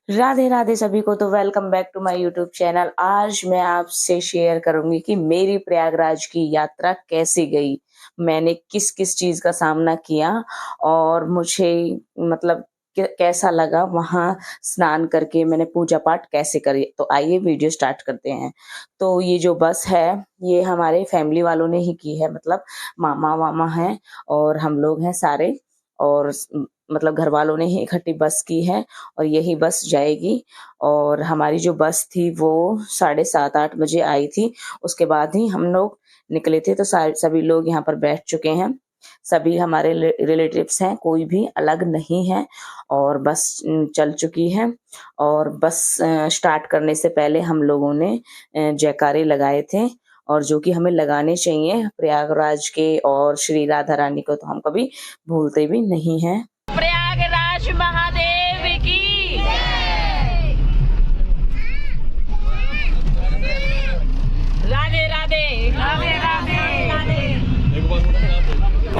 राधे राधे सभी को। तो welcome back to my YouTube channel. आज मैं आपसे शेयर करूंगी कि मेरी प्रयागराज की यात्रा कैसी गई, मैंने किस किस चीज का सामना किया और मुझे मतलब कैसा लगा वहां स्नान करके, मैंने पूजा पाठ कैसे करी। तो आइए वीडियो स्टार्ट करते हैं। तो ये जो बस है ये हमारे फैमिली वालों ने ही की है, मतलब मामा वामा हैं और हम लोग हैं सारे, और मतलब घर वालों ने ही इकट्ठी बस की है और यही बस जाएगी। और हमारी जो बस थी वो 7:30-8 बजे आई थी, उसके बाद ही हम लोग निकले थे। तो सभी लोग यहाँ पर बैठ चुके हैं, सभी हमारे रिलेटिव्स हैं, कोई भी अलग नहीं है। और बस चल चुकी है। और बस स्टार्ट करने से पहले हम लोगों ने जयकारे लगाए थे, और जो कि हमें लगाने चाहिए प्रयागराज के और श्री राधा रानी को तो हम कभी भूलते भी नहीं हैं। प्रयागराज महादेव की राधे राधे राधे राधे।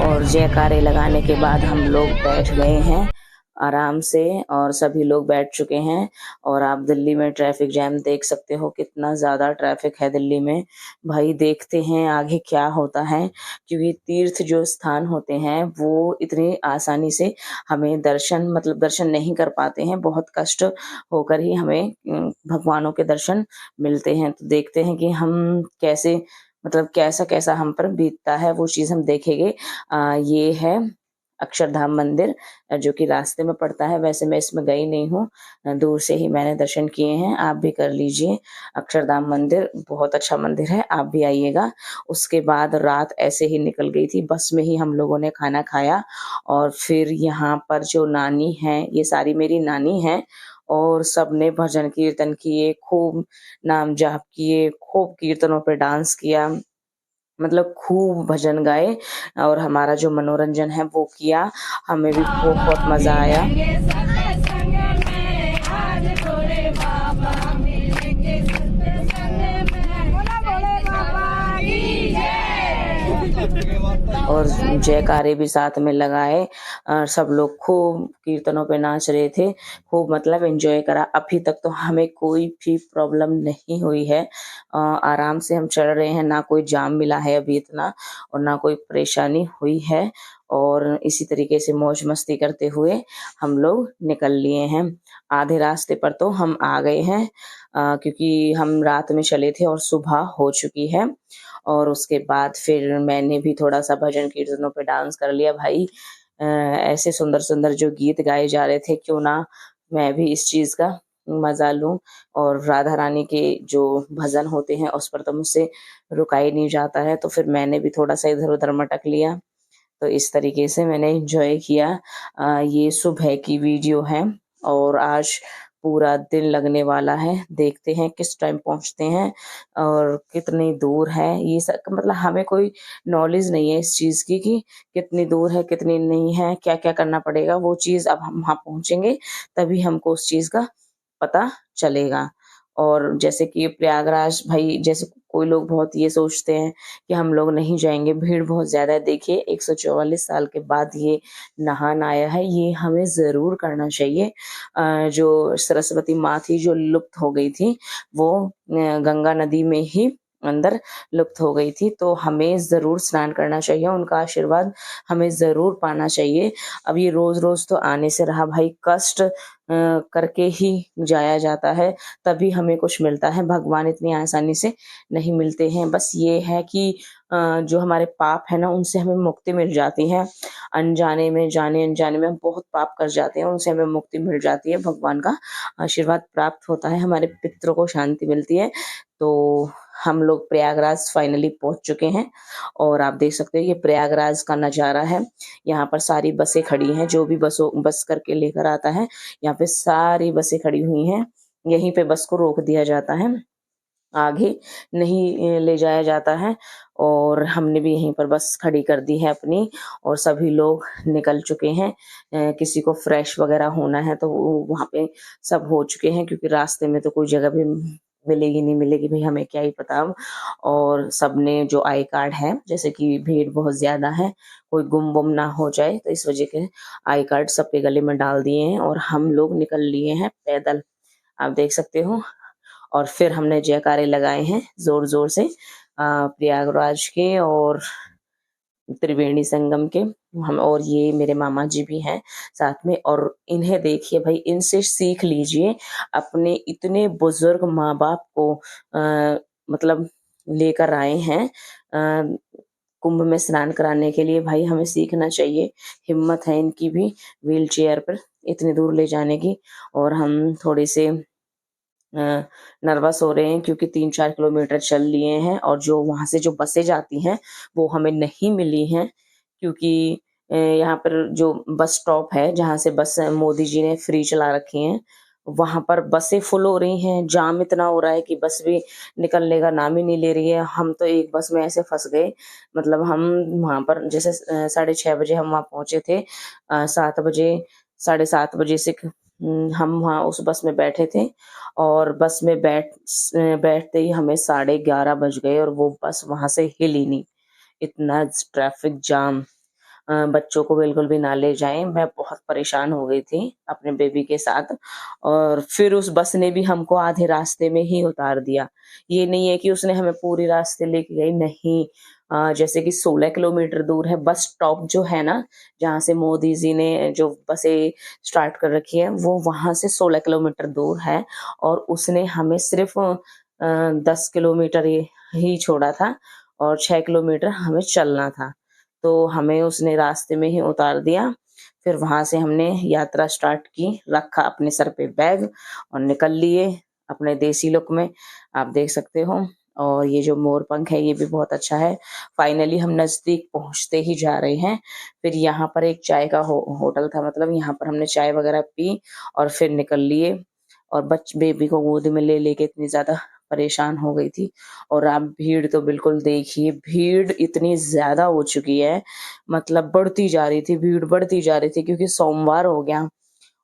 और जयकारे लगाने के बाद हम लोग बैठ गए हैं आराम से, और सभी लोग बैठ चुके हैं। और आप दिल्ली में ट्रैफिक जैम देख सकते हो, कितना ज़्यादा ट्रैफिक है दिल्ली में। भाई देखते हैं आगे क्या होता है, क्योंकि तीर्थ जो स्थान होते हैं वो इतनी आसानी से हमें दर्शन नहीं कर पाते हैं, बहुत कष्ट होकर ही हमें भगवानों के दर्शन मिलते हैं। तो देखते हैं कि हम कैसे, मतलब कैसा कैसा हम पर बीतता है, वो चीज़ हम देखेंगे। ये है अक्षरधाम मंदिर, जो कि रास्ते में पड़ता है। वैसे मैं इसमें गई नहीं हूँ, दूर से ही मैंने दर्शन किए हैं, आप भी कर लीजिए। अक्षरधाम मंदिर बहुत अच्छा मंदिर है, आप भी आइएगा। उसके बाद रात ऐसे ही निकल गई थी, बस में ही हम लोगों ने खाना खाया। और फिर यहाँ पर जो नानी है, ये सारी मेरी नानी है, और सबने भजन कीर्तन किए, खूब नाम जाप किए, खूब कीर्तनों पे डांस किया, मतलब खूब भजन गाए और हमारा जो मनोरंजन है वो किया। हमें भी बहुत मजा आया। और जयकारे भी साथ में लगाए, और सब लोग खूब कीर्तनों पे नाच रहे थे, खूब मतलब एंजॉय करा। अभी तक तो हमें कोई भी प्रॉब्लम नहीं हुई है, आराम से हम चल रहे हैं, ना कोई जाम मिला है अभी इतना, और ना कोई परेशानी हुई है। और इसी तरीके से मौज मस्ती करते हुए हम लोग निकल लिए हैं। आधे रास्ते पर तो हम आ गए हैं, क्योंकि हम रात में चले थे और सुबह हो चुकी है। और उसके बाद फिर मैंने भी थोड़ा सा भजन कीर्तनों पे डांस कर लिया। भाई ऐसे सुंदर सुंदर जो गीत गाए जा रहे थे, क्यों ना मैं भी इस चीज का मजा लूं। और राधा रानी के जो भजन होते हैं उस पर तो मुझसे रुका ही नहीं जाता है, तो फिर मैंने भी थोड़ा सा इधर उधर मटक लिया। तो इस तरीके से मैंने एंजॉय किया। ये सुबह की वीडियो है, और आज पूरा दिन लगने वाला है, देखते हैं किस टाइम पहुंचते हैं और कितनी दूर है। ये सब मतलब हमें कोई नॉलेज नहीं है इस चीज की कि कितनी दूर है कितनी नहीं है, क्या क्या करना पड़ेगा। वो चीज अब हम वहां पहुंचेंगे तभी हमको उस चीज का पता चलेगा। और जैसे कि प्रयागराज, भाई जैसे कोई लोग बहुत ये सोचते हैं कि हम लोग नहीं जाएंगे, भीड़ बहुत ज्यादा है। देखिए 144 साल के बाद ये नहान आया है, ये हमें जरूर करना चाहिए। जो सरस्वती माँ थी जो लुप्त हो गई थी, वो गंगा नदी में ही अंदर लुप्त हो गई थी, तो हमें जरूर स्नान करना चाहिए, उनका आशीर्वाद हमें जरूर पाना चाहिए। अब ये रोज रोज तो आने से रहा, भाई कष्ट करके ही जाया जाता है, तभी हमें कुछ मिलता है। भगवान इतनी आसानी से नहीं मिलते हैं। बस ये है कि जो हमारे पाप है ना, उनसे हमें मुक्ति मिल जाती है। अनजाने में, जाने अनजाने में हम बहुत पाप कर जाते हैं, उनसे हमें मुक्ति मिल जाती है, भगवान का आशीर्वाद प्राप्त होता है, हमारे पितरों को शांति मिलती है। तो हम लोग प्रयागराज फाइनली पहुंच चुके हैं, और आप देख सकते हो ये प्रयागराज का नजारा है। यहाँ पर सारी बसें खड़ी हैं, जो भी बस करके लेकर आता है, यहाँ पे सारी बसें खड़ी हुई हैं। यहीं पे बस को रोक दिया जाता है, आगे नहीं ले जाया जाता है। और हमने भी यहीं पर बस खड़ी कर दी है अपनी, और सभी लोग निकल चुके हैं। किसी को फ्रेश वगैरह होना है तो वो वहाँ पे सब हो चुके हैं, क्योंकि रास्ते में तो कोई जगह भी मिलेगी नहीं मिलेगी, भाई हमें क्या ही पता अब। और सबने जो आई कार्ड है, जैसे कि भीड़ बहुत ज्यादा है, कोई गुम वुम ना हो जाए, तो इस वजह के आई कार्ड सबके गले में डाल दिए हैं, और हम लोग निकल लिए हैं पैदल। आप देख सकते हो। और फिर हमने जयकारे लगाए हैं जोर जोर से प्रयागराज के और त्रिवेणी संगम के। हम और ये मेरे मामा जी भी हैं साथ में, और इन्हें देखिए भाई, इनसे सीख लीजिए। अपने इतने बुजुर्ग माँ बाप को मतलब लेकर आए हैं कुंभ में स्नान कराने के लिए। भाई हमें सीखना चाहिए, हिम्मत है इनकी भी व्हील चेयर पर इतनी दूर ले जाने की। और हम थोड़े से नर्वस हो रहे हैं क्योंकि 3-4 किलोमीटर चल लिए हैं, और जो वहां से जो बसें जाती हैं वो हमें नहीं मिली हैं, क्योंकि यहाँ पर जो बस स्टॉप है जहाँ से बस मोदी जी ने फ्री चला रखी हैं, वहां पर बसें फुल हो रही हैं। जाम इतना हो रहा है कि बस भी निकलने का नाम ही नहीं ले रही है। हम तो एक बस में ऐसे फंस गए, मतलब हम वहां पर जैसे 6:30 बजे हम वहां पहुंचे थे, 7 बजे 7:30 बजे से हम वहाँ उस बस में बैठे थे, और बस में बैठते ही हमें 11:30 बज गए, और वो बस वहां से हिली नहीं। इतना ट्रैफिक जाम। बच्चों को बिल्कुल भी ना ले जाएं। मैं बहुत परेशान हो गई थी अपने बेबी के साथ। और फिर उस बस ने भी हमको आधे रास्ते में ही उतार दिया। ये नहीं है कि उसने हमें पूरी रास्ते लेके गई, नहीं। जैसे कि 16 किलोमीटर दूर है बस स्टॉप जो है ना, जहाँ से मोदी जी ने जो बसें स्टार्ट कर रखी है, वो वहां से 16 किलोमीटर दूर है। और उसने हमें सिर्फ 10 किलोमीटर ही छोड़ा था, और 6 किलोमीटर हमें चलना था। तो हमें उसने रास्ते में ही उतार दिया। फिर वहां से हमने यात्रा स्टार्ट की, रखा अपने सर पे बैग और निकल लिए अपने देसी लुक में, आप देख सकते हो। और ये जो मोर पंख है ये भी बहुत अच्छा है। फाइनली हम नजदीक पहुंचते ही जा रहे हैं। फिर यहाँ पर एक चाय का होटल था, मतलब यहाँ पर हमने चाय वगैरह पी और फिर निकल लिए। और बेबी को गोद में ले लेके इतनी ज्यादा परेशान हो गई थी। और आप भीड़ तो बिल्कुल देखिए, भीड़ इतनी ज्यादा हो चुकी है, मतलब बढ़ती जा रही थी, भीड़ बढ़ती जा रही थी, क्योंकि सोमवार हो गया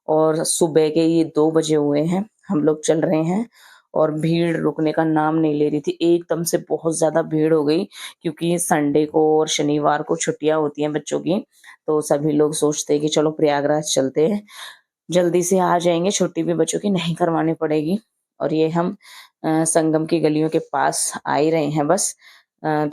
और सुबह के ये 2 बजे हुए हैं, हम लोग चल रहे हैं, और भीड़ रुकने का नाम नहीं ले रही थी। एकदम से बहुत ज्यादा भीड़ हो गई, क्योंकि संडे को और शनिवार को छुट्टियां होती हैं बच्चों की, तो सभी लोग सोचते हैं कि चलो प्रयागराज चलते हैं, जल्दी से आ जाएंगे, छुट्टी भी बच्चों की नहीं करवानी पड़ेगी। और ये हम संगम की गलियों के पास आ ही रहे हैं, बस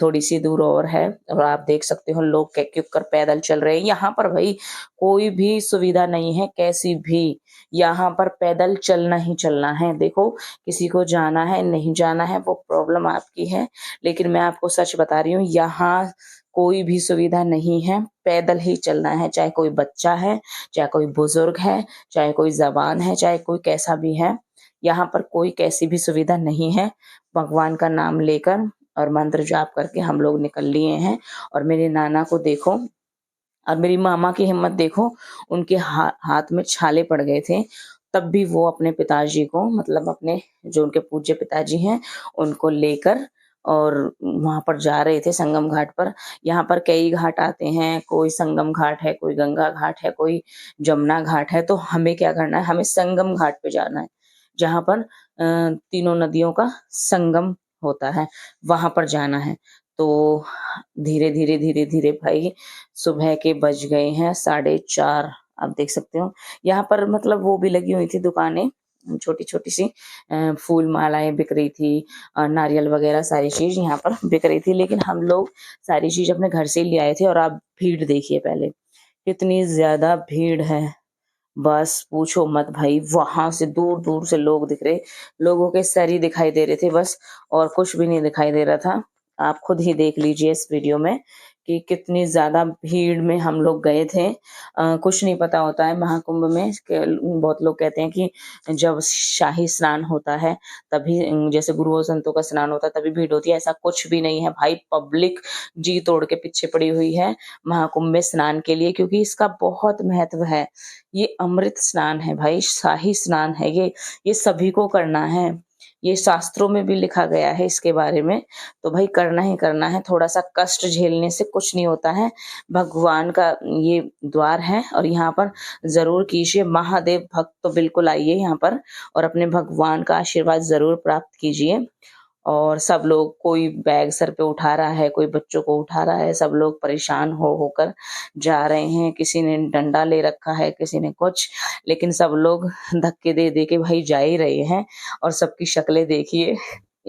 थोड़ी सी दूर और है। और आप देख सकते हो लोग क्यों कर पैदल चल रहे हैं। यहाँ पर भाई कोई भी सुविधा नहीं है कैसी भी, यहाँ पर पैदल चलना ही चलना है। देखो, किसी को जाना है नहीं जाना है वो प्रॉब्लम आपकी है, लेकिन मैं आपको सच बता रही हूँ, यहाँ कोई भी सुविधा नहीं है, पैदल ही चलना है। चाहे कोई बच्चा है, चाहे कोई बुजुर्ग है, चाहे कोई जवान है, चाहे कोई कैसा भी है, यहाँ पर कोई कैसी भी सुविधा नहीं है। भगवान का नाम लेकर और मंत्र जाप करके हम लोग निकल लिए हैं। और मेरे नाना को देखो, और मेरी मामा की हिम्मत देखो, उनके हाथ में छाले पड़ गए थे, तब भी वो अपने पिताजी को, मतलब अपने जो उनके पूज्य पिताजी हैं, उनको लेकर और वहां पर जा रहे थे संगम घाट पर। यहाँ पर कई घाट आते हैं, कोई संगम घाट है, कोई गंगा घाट है, कोई जमुना घाट है। तो हमें क्या करना है, हमें संगम घाट पे जाना है, जहाँ पर तीनों नदियों का संगम होता है, वहां पर जाना है। तो धीरे धीरे धीरे धीरे भाई सुबह के बज गए हैं 4:30। आप देख सकते हो यहाँ पर, मतलब वो भी लगी हुई थी दुकानें, छोटी छोटी सी फूल मालाएं बिक रही थी, नारियल वगैरह सारी चीज यहाँ पर बिक रही थी। लेकिन हम लोग सारी चीज अपने घर से ही ले आए थे। और आप भीड़ देखिए पहले, कितनी ज्यादा भीड़ है, बस पूछो मत भाई। वहां से दूर दूर से लोग दिख रहे, लोगों के सर ही दिखाई दे रहे थे बस, और कुछ भी नहीं दिखाई दे रहा था। आप खुद ही देख लीजिए इस वीडियो में कि कितनी ज्यादा भीड़ में हम लोग गए थे। कुछ नहीं पता होता है महाकुंभ में, बहुत लोग कहते हैं कि जब शाही स्नान होता है तभी, जैसे गुरुओं संतों का स्नान होता है तभी भीड़ होती है, ऐसा कुछ भी नहीं है भाई। पब्लिक जी तोड़ के पीछे पड़ी हुई है महाकुंभ में स्नान के लिए, क्योंकि इसका बहुत महत्व है। ये अमृत स्नान है भाई, शाही स्नान है ये सभी को करना है। ये शास्त्रों में भी लिखा गया है इसके बारे में। तो भाई करना ही करना है, थोड़ा सा कष्ट झेलने से कुछ नहीं होता है। भगवान का ये द्वार है, और यहाँ पर जरूर कीजिए। महादेव भक्त तो बिल्कुल आइए यहाँ पर और अपने भगवान का आशीर्वाद जरूर प्राप्त कीजिए। और सब लोग, कोई बैग सर पे उठा रहा है, कोई बच्चों को उठा रहा है, सब लोग परेशान हो होकर जा रहे हैं। किसी ने डंडा ले रखा है, किसी ने कुछ, लेकिन सब लोग धक्के दे दे के भाई जा ही रहे हैं। और सबकी शक्लें देखिए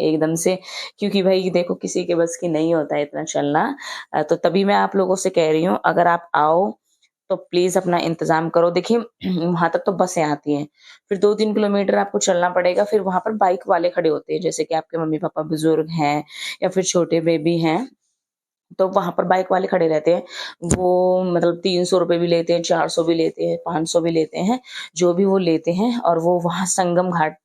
एकदम से, क्योंकि भाई देखो किसी के बस की नहीं होता है इतना चलना। तो तभी मैं आप लोगों से कह रही हूँ, अगर आप आओ तो प्लीज अपना इंतजाम करो। देखिए वहां तक तो बसें आती हैं, फिर 2-3 किलोमीटर आपको चलना पड़ेगा। फिर वहां पर बाइक वाले खड़े होते हैं, जैसे कि आपके मम्मी पापा बुजुर्ग हैं या फिर छोटे बेबी हैं, तो वहां पर बाइक वाले खड़े रहते हैं। वो मतलब 300 रुपए भी लेते हैं, 400 भी लेते हैं, 500 भी लेते हैं, जो भी वो लेते हैं, और वो वहां संगम घाट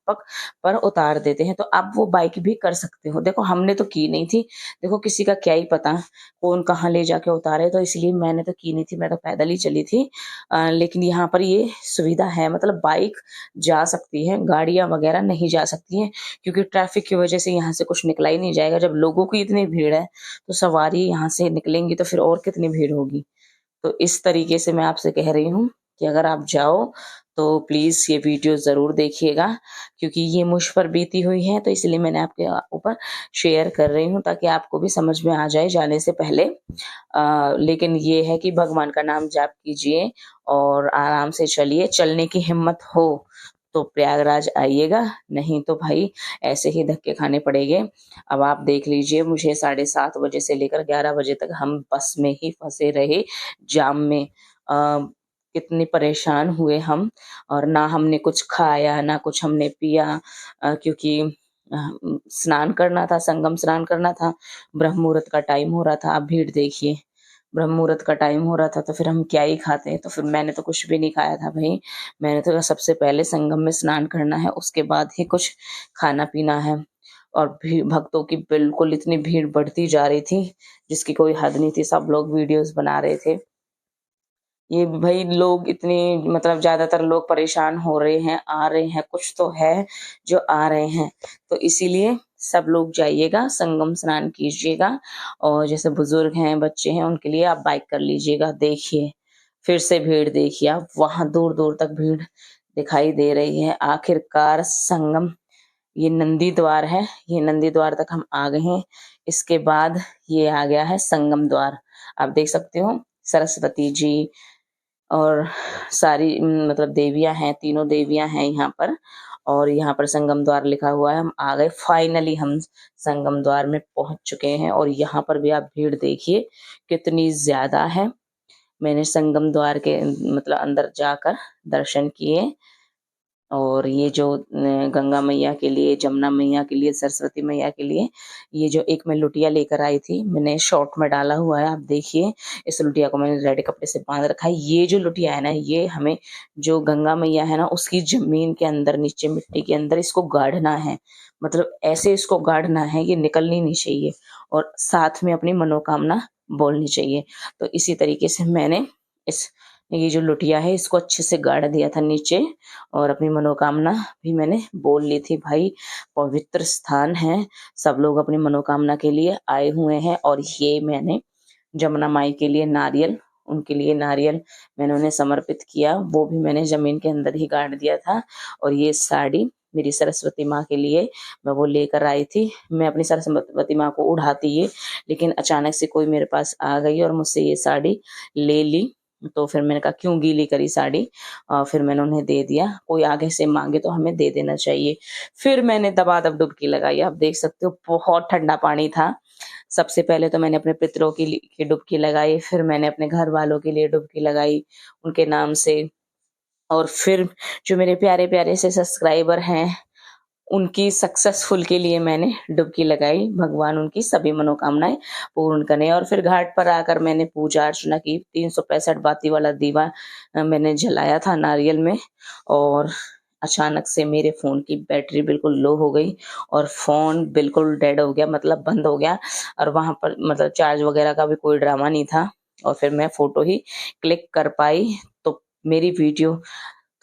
पर उतार देते हैं। तो आप वो बाइक भी कर सकते हो। देखो हमने तो की नहीं थी, देखो किसी का क्या ही पता कौन कहाँ ले जाके उतारे, तो इसलिए मैंने तो की नहीं थी, मैं तो पैदल ही चली थी। लेकिन यहाँ पर ये सुविधा है, मतलब बाइक जा सकती है, गाड़ियां वगैरह नहीं जा सकती हैं, क्योंकि ट्रैफिक की वजह से यहाँ से कुछ निकला ही नहीं जाएगा। जब लोगों की इतनी भीड़ है तो सवारी यहाँ से निकलेंगी तो फिर और कितनी भीड़ होगी। तो इस तरीके से मैं आपसे कह रही हूँ कि अगर आप जाओ तो प्लीज ये वीडियो जरूर देखिएगा, क्योंकि ये मुझ पर बीती हुई है, तो इसलिए मैंने आपके ऊपर शेयर कर रही हूँ, ताकि आपको भी समझ में आ जाए जाने से पहले। लेकिन ये है कि भगवान का नाम जाप कीजिए और आराम से चलिए। चलने की हिम्मत हो तो प्रयागराज आइएगा, नहीं तो भाई ऐसे ही धक्के खाने पड़ेंगे। अब आप देख लीजिए, मुझे 7:30 बजे से लेकर 11 बजे तक हम बस में ही फंसे रहे, जाम में। कितनी परेशान हुए हम, और ना हमने कुछ खाया ना कुछ हमने पिया, क्योंकि स्नान करना था, संगम स्नान करना था, ब्रह्म मुहूर्त का टाइम हो रहा था। आप भीड़ देखिए, ब्रह्म मुहूर्त का टाइम हो रहा था, तो फिर हम क्या ही खाते। तो फिर मैंने तो कुछ भी नहीं खाया था भाई। मैंने तो सबसे पहले संगम में स्नान करना है, उसके बाद ही कुछ खाना पीना है। और भक्तों की बिल्कुल इतनी भीड़ बढ़ती जा रही थी जिसकी कोई हद नहीं थी। सब लोग वीडियोस बना रहे थे। ये भाई लोग इतने, मतलब ज्यादातर लोग परेशान हो रहे हैं, आ रहे हैं, कुछ तो है जो आ रहे हैं। तो इसीलिए सब लोग जाइएगा, संगम स्नान कीजिएगा। और जैसे बुजुर्ग हैं, बच्चे हैं, उनके लिए आप बाइक कर लीजिएगा। देखिए फिर से भीड़ देखिए आप, वहां दूर दूर तक भीड़ दिखाई दे रही है। आखिरकार संगम, ये नंदी द्वार है, ये नंदी द्वार तक हम आ गए हैं। इसके बाद ये आ गया है संगम द्वार। आप देख सकते हो सरस्वती जी और सारी मतलब देवियां हैं, तीनों देवियां हैं यहाँ पर। और यहाँ पर संगम द्वार लिखा हुआ है। हम आ गए, फाइनली हम संगम द्वार में पहुंच चुके हैं। और यहाँ पर भी आप भीड़ देखिए कितनी ज्यादा है। मैंने संगम द्वार के मतलब अंदर जाकर दर्शन किए। और ये जो गंगा मैया के लिए, जमुना मैया के लिए, सरस्वती मैया के लिए, ये जो एक मैं लुटिया लेकर आई थी, मैंने शॉर्ट में डाला हुआ है, आप देखिए। इस लुटिया को मैंने रेड कपड़े से बांध रखा है। ये जो लुटिया है ना, ये हमें, जो गंगा मैया है ना, उसकी जमीन के अंदर, नीचे मिट्टी के अंदर इसको गाड़ना है। मतलब ऐसे इसको गाड़ना है, ये निकलनी नहीं चाहिए, और साथ में अपनी मनोकामना बोलनी चाहिए। तो इसी तरीके से मैंने इस, ये जो लुटिया है, इसको अच्छे से गाड़ दिया था नीचे, और अपनी मनोकामना भी मैंने बोल ली थी। भाई पवित्र स्थान है, सब लोग अपनी मनोकामना के लिए आए हुए हैं। और ये मैंने जमुना माई के लिए नारियल, उनके लिए नारियल मैंने उन्हें समर्पित किया, वो भी मैंने जमीन के अंदर ही गाड़ दिया था। और ये साड़ी मेरी सरस्वती माँ के लिए मैं वो लेकर आई थी। मैं अपनी सरस्वती माँ को उड़ाती है, लेकिन अचानक से कोई मेरे पास आ गई और मुझसे ये साड़ी ले ली। तो फिर मैंने कहा क्यों गीली करी साड़ी, फिर मैंने उन्हें दे दिया। कोई आगे से मांगे तो हमें दे देना चाहिए। फिर मैंने दबादब डुबकी लगाई। आप देख सकते हो बहुत ठंडा पानी था। सबसे पहले तो मैंने अपने पितरों की डुबकी लगाई, फिर मैंने अपने घर वालों के लिए डुबकी लगाई उनके नाम से। और फिर जो मेरे प्यारे प्यारे से सब्सक्राइबर हैं, उनकी सक्सेसफुल के लिए मैंने डुबकी लगाई। भगवान उनकी सभी मनोकामनाएं पूर्ण करें। और फिर घाट पर आकर मैंने पूजा अर्चना की। 365 बाती वाला दीवा मैंने जलाया था नारियल में। और अचानक से मेरे फोन की बैटरी बिल्कुल लो हो गई और फोन बिल्कुल डेड हो गया, मतलब बंद हो गया। और वहां पर मतलब चार्ज वगैरह का भी कोई ड्रामा नहीं था। और फिर मैं फोटो ही क्लिक कर पाई। तो मेरी वीडियो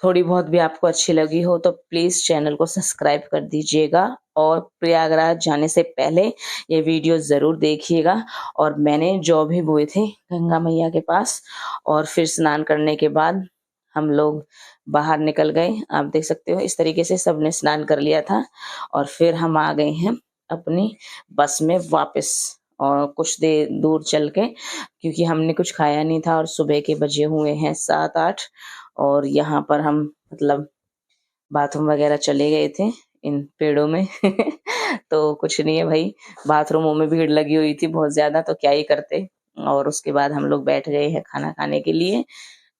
थोड़ी बहुत भी आपको अच्छी लगी हो तो प्लीज चैनल को सब्सक्राइब कर दीजिएगा। और प्रयागराज जाने से पहले ये वीडियो जरूर देखिएगा। और मैंने जौ भी बोए थे गंगा मैया के पास। और फिर स्नान करने के बाद हम लोग बाहर निकल गए। आप देख सकते हो इस तरीके से सबने स्नान कर लिया था। और फिर हम आ गए हैं अपनी बस में वापस, और कुछ देर दूर चल के, क्योंकि हमने कुछ खाया नहीं था और सुबह के बजे हुए हैं 7-8, और यहाँ पर हम मतलब बाथरूम वगैरह चले गए थे इन पेड़ों में तो कुछ नहीं है भाई, बाथरूमों में भीड़ लगी हुई थी बहुत ज़्यादा, तो क्या ही करते। और उसके बाद हम लोग बैठ गए हैं खाना खाने के लिए।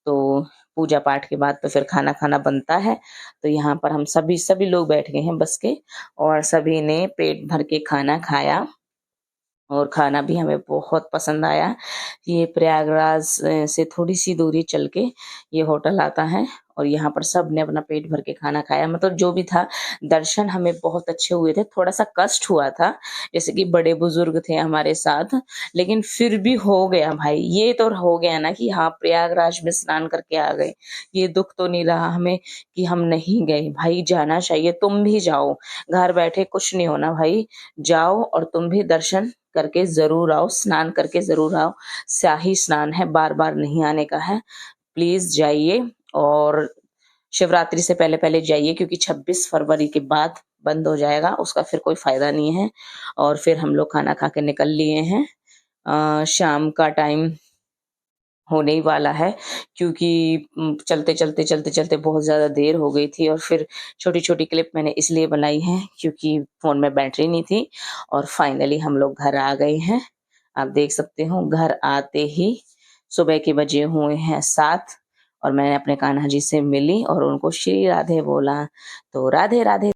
तो पूजा पाठ के बाद तो फिर खाना खाना बनता है। तो यहाँ पर हम सभी लोग बैठ गए हैं बस के, और सभी ने पेट भर के खाना खाया, और खाना भी हमें बहुत पसंद आया। ये प्रयागराज से थोड़ी सी दूरी चल के ये होटल आता है, और यहाँ पर सब ने अपना पेट भर के खाना खाया। मतलब जो भी था, दर्शन हमें बहुत अच्छे हुए थे। थोड़ा सा कष्ट हुआ था, जैसे कि बड़े बुजुर्ग थे हमारे साथ, लेकिन फिर भी हो गया भाई। ये तो हो गया ना कि हाँ, प्रयागराज में स्नान करके आ गए। ये दुख तो नहीं रहा हमें कि हम नहीं गए। भाई जाना चाहिए, तुम भी जाओ, घर बैठे कुछ नहीं होना भाई। जाओ और तुम भी दर्शन करके जरूर आओ, स्नान करके जरूर आओ। शाही स्नान है, बार बार नहीं आने का है। प्लीज जाइए, और शिवरात्रि से पहले पहले जाइए, क्योंकि 26 फरवरी के बाद बंद हो जाएगा, उसका फिर कोई फायदा नहीं है। और फिर हम लोग खाना खा के निकल लिए हैं। शाम का टाइम होने ही वाला है, क्योंकि चलते चलते बहुत ज़्यादा देर हो गई थी। और फिर छोटी छोटी क्लिप मैंने इसलिए बनाई है क्योंकि फ़ोन में बैटरी नहीं थी। और फाइनली हम लोग घर आ गए हैं। आप देख सकते हो, घर आते ही सुबह के बजे हुए हैं 7, और मैंने अपने कान्हा जी से मिली और उनको श्री राधे बोला। तो राधे राधे।